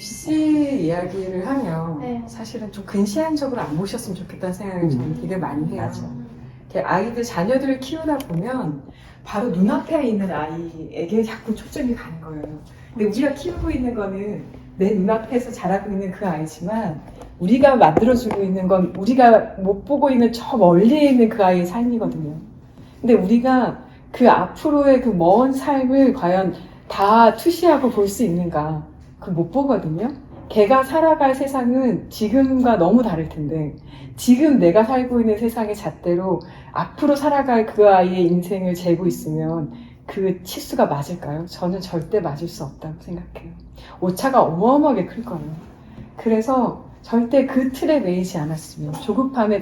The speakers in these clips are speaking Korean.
입시 이야기를 하면 네. 사실은 좀 근시안적으로 안 보셨으면 좋겠다는 생각을 저는 되게 많이 해요. 맞아. 이렇게 아이들, 자녀들을 키우다 보면 바로 눈앞에 있는 아이에게 자꾸 초점이 가는 거예요. 근데 우리가 키우고 있는 거는 내 눈앞에서 자라고 있는 그 아이지만 우리가 만들어주고 있는 건 우리가 못 보고 있는 저 멀리에 있는 그 아이의 삶이거든요. 근데 우리가 그 앞으로의 그 먼 삶을 과연 다 투시하고 볼 수 있는가? 그걸 못 보거든요. 걔가 살아갈 세상은 지금과 너무 다를 텐데 지금 내가 살고 있는 세상의 잣대로 앞으로 살아갈 그 아이의 인생을 재고 있으면 그 치수가 맞을까요? 저는 절대 맞을 수 없다고 생각해요. 오차가 어마어마하게 클 거예요. 그래서 절대 그 틀에 매이지 않았으면, 조급함에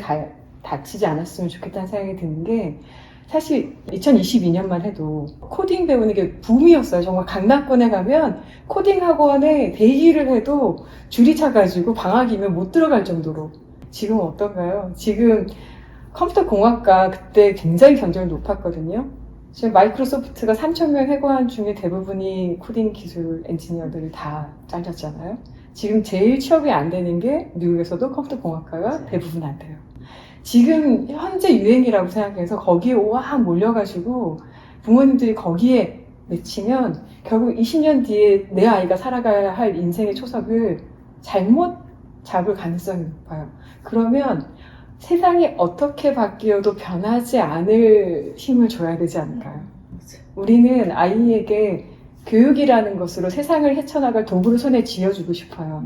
다치지 않았으면 좋겠다는 생각이 드는 게, 사실 2022년만 해도 코딩 배우는 게 붐이었어요. 정말 강남권에 가면 코딩 학원에 대기를 해도 줄이 차가지고 방학이면 못 들어갈 정도로. 지금 어떤가요? 지금 컴퓨터 공학과 그때 굉장히 경쟁이 높았거든요. 지금 마이크로소프트가 3,000명 해고한 중에 대부분이 코딩 기술 엔지니어들을 다 잘렸잖아요. 지금 제일 취업이 안 되는 게 미국에서도 컴퓨터 공학과가 대부분 안 돼요. 지금 현재 유행이라고 생각해서 거기에 오와 몰려가지고 부모님들이 거기에 맺히면 결국 20년 뒤에 내 아이가 살아가야 할 인생의 초석을 잘못 잡을 가능성이 높아요. 그러면 세상이 어떻게 바뀌어도 변하지 않을 힘을 줘야 되지 않을까요? 우리는 아이에게 교육이라는 것으로 세상을 헤쳐나갈 도구를 손에 쥐어주고 싶어요.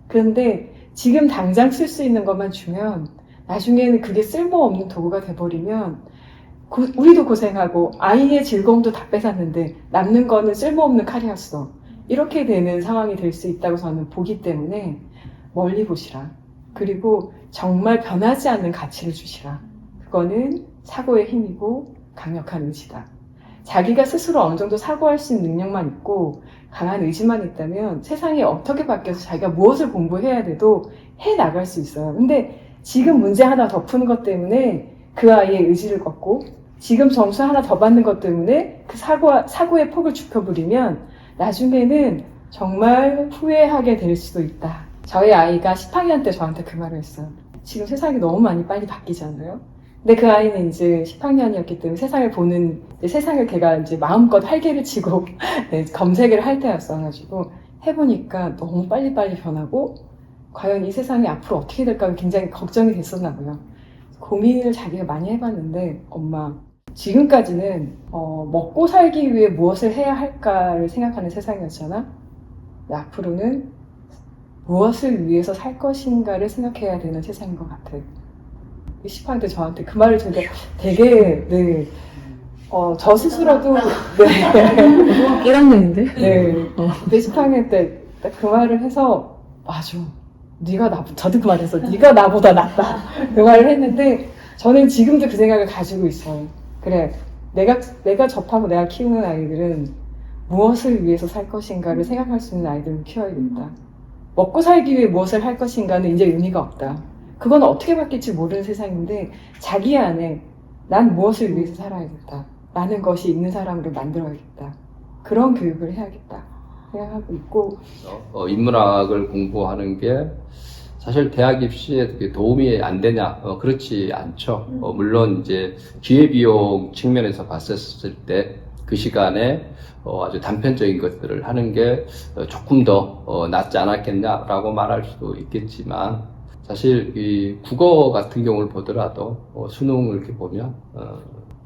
그런데 지금 당장 쓸 수 있는 것만 주면 나중에는 그게 쓸모없는 도구가 돼버리면 우리도 고생하고 아이의 즐거움도 다 뺏었는데 남는 거는 쓸모없는 칼이었어. 이렇게 되는 상황이 될 수 있다고 저는 보기 때문에 멀리 보시라. 그리고 정말 변하지 않는 가치를 주시라. 그거는 사고의 힘이고 강력한 의지다. 자기가 스스로 어느 정도 사고할 수 있는 능력만 있고 강한 의지만 있다면 세상이 어떻게 바뀌어서 자기가 무엇을 공부해야 돼도 해나갈 수 있어요. 근데 지금 문제 하나 더 푸는 것 때문에 그 아이의 의지를 꺾고 지금 점수 하나 더 받는 것 때문에 그 사고의 폭을 좁혀버리면 나중에는 정말 후회하게 될 수도 있다. 저희 아이가 10학년 때 저한테 그 말을 했어요. 지금 세상이 너무 많이 빨리 바뀌잖아요. 근데 그 아이는 이제 10학년이었기 때문에 세상을 보는, 세상을 걔가 이제 마음껏 활개를 치고 네, 검색을 할 때였어가지고 해보니까 너무 빨리빨리 변하고 과연 이 세상이 앞으로 어떻게 될까 굉장히 걱정이 됐었나 봐요. 고민을 자기가 많이 해봤는데 엄마, 지금까지는 먹고 살기 위해 무엇을 해야 할까를 생각하는 세상이었잖아. 근데 앞으로는 무엇을 위해서 살 것인가를 생각해야 되는 세상인 것 같아. 10학년 때 저한테 그 말을 되게 네, 저 스스로도 네, 1학년인데? 네, 10학년 때 그 말을 해서 맞아. 저도 그 말을 해서 네가 나보다 낫다. 그 말을 했는데 저는 지금도 그 생각을 가지고 있어요. 그래, 내가 접하고 내가 키우는 아이들은 무엇을 위해서 살 것인가를 생각할 수 있는 아이들을 키워야겠다. 먹고 살기 위해 무엇을 할 것인가는 이제 의미가 없다. 그건 어떻게 바뀔지 모르는 세상인데 자기 안에 난 무엇을 위해서 살아야겠다 라는 것이 있는 사람으로 만들어야겠다. 그런 교육을 해야겠다 생각하고 있고, 인문학을 공부하는 게 사실 대학 입시에 그게 도움이 안 되냐? 그렇지 않죠. 물론 이제 기회비용 측면에서 봤었을 때 그 시간에 아주 단편적인 것들을 하는 게 조금 더 낫지 않았겠냐라고 말할 수도 있겠지만, 사실 이 국어 같은 경우를 보더라도 수능을 이렇게 보면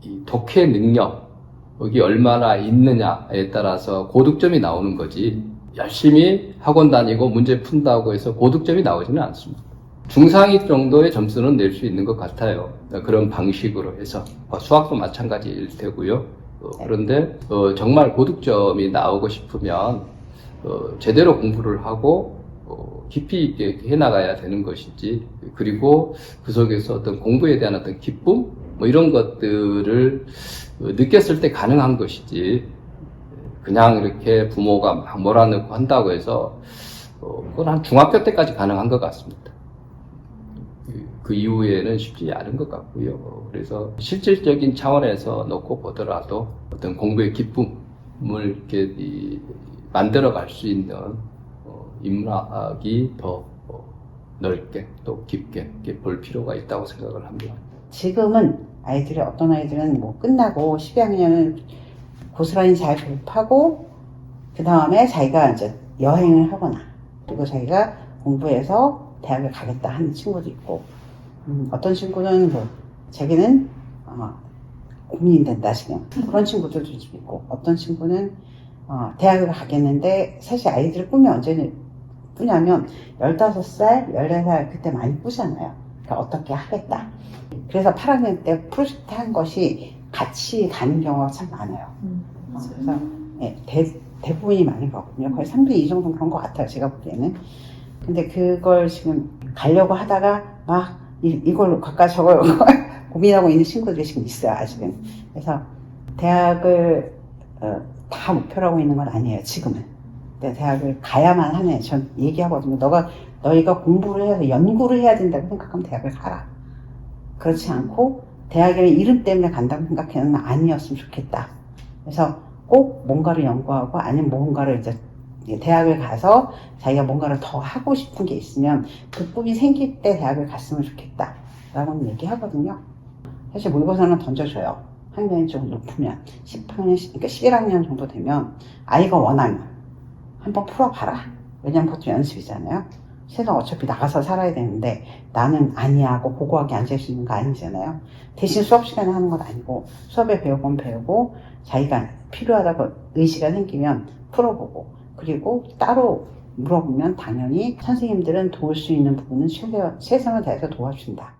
이 독해 능력이 얼마나 있느냐에 따라서 고득점이 나오는 거지, 열심히 학원 다니고 문제 푼다고 해서 고득점이 나오지는 않습니다. 중상위 정도의 점수는 낼 수 있는 것 같아요. 그런 방식으로 해서 수학도 마찬가지일 테고요. 그런데 정말 고득점이 나오고 싶으면 제대로 공부를 하고 깊이 있게 해나가야 되는 것이지, 그리고 그 속에서 어떤 공부에 대한 어떤 기쁨 뭐 이런 것들을 느꼈을 때 가능한 것이지, 그냥 이렇게 부모가 막 몰아넣고 한다고 해서 그건 한 중학교 때까지 가능한 것 같습니다. 그 이후에는 쉽지 않은 것 같고요. 그래서 실질적인 차원에서 놓고 보더라도 어떤 공부의 기쁨을 이렇게 만들어 갈 수 있는 인문학이 더 넓게 또 깊게 이렇게 볼 필요가 있다고 생각을 합니다. 지금은 아이들이 어떤 아이들은 뭐 끝나고 12학년을 고스란히 잘 졸업하고 그 다음에 자기가 이제 여행을 하거나 그리고 자기가 공부해서 대학을 가겠다 하는 친구도 있고 어떤 친구는 뭐 자기는 고민이 된다 지금 그런 친구들도 좀 있고 어떤 친구는 대학을 가겠는데 사실 아이들의 꿈이 언제 꾸냐면 15살, 14살 그때 많이 꾸잖아요. 그러니까 어떻게 하겠다. 그래서 8학년 때 프로젝트 한 것이 같이 가는 경우가 참 많아요. 그래서 네, 대부분이 많은 거거든요. 거의 3분의 2 정도는 그런 것 같아요. 제가 보기에는. 근데 그걸 지금 가려고 하다가 막 이걸 갈까 저걸 고민하고 있는 친구들이 지금 있어요. 아직은. 그래서 대학을 다 목표로 하고 있는 건 아니에요. 지금은. 근데 대학을 가야만 하네. 전 얘기하거든요. 너희가 공부를 해서 연구를 해야 된다고 생각하면 대학을 가라. 그렇지 않고 대학에 이름 때문에 간다고 생각하면 아니었으면 좋겠다. 그래서 꼭 뭔가를 연구하고 아니면 뭔가를 이제 대학을 가서 자기가 뭔가를 더 하고 싶은 게 있으면 그 꿈이 생길 때 대학을 갔으면 좋겠다. 라고는 얘기하거든요. 사실 모의고사는 던져줘요. 학년이 좀 높으면 10학년, 그러니까 11학년 정도 되면 아이가 원하면 한번 풀어봐라. 왜냐면 그것도 연습이잖아요. 세상 어차피 나가서 살아야 되는데 나는 아니야 하고 고고하게 앉을 수 있는 거 아니잖아요. 대신 수업 시간에 하는 건 아니고 수업에 배우건 배우고 자기가 필요하다고 의지가 생기면 풀어보고 그리고 따로 물어보면 당연히 선생님들은 도울 수 있는 부분은 최선을 다해서 도와준다.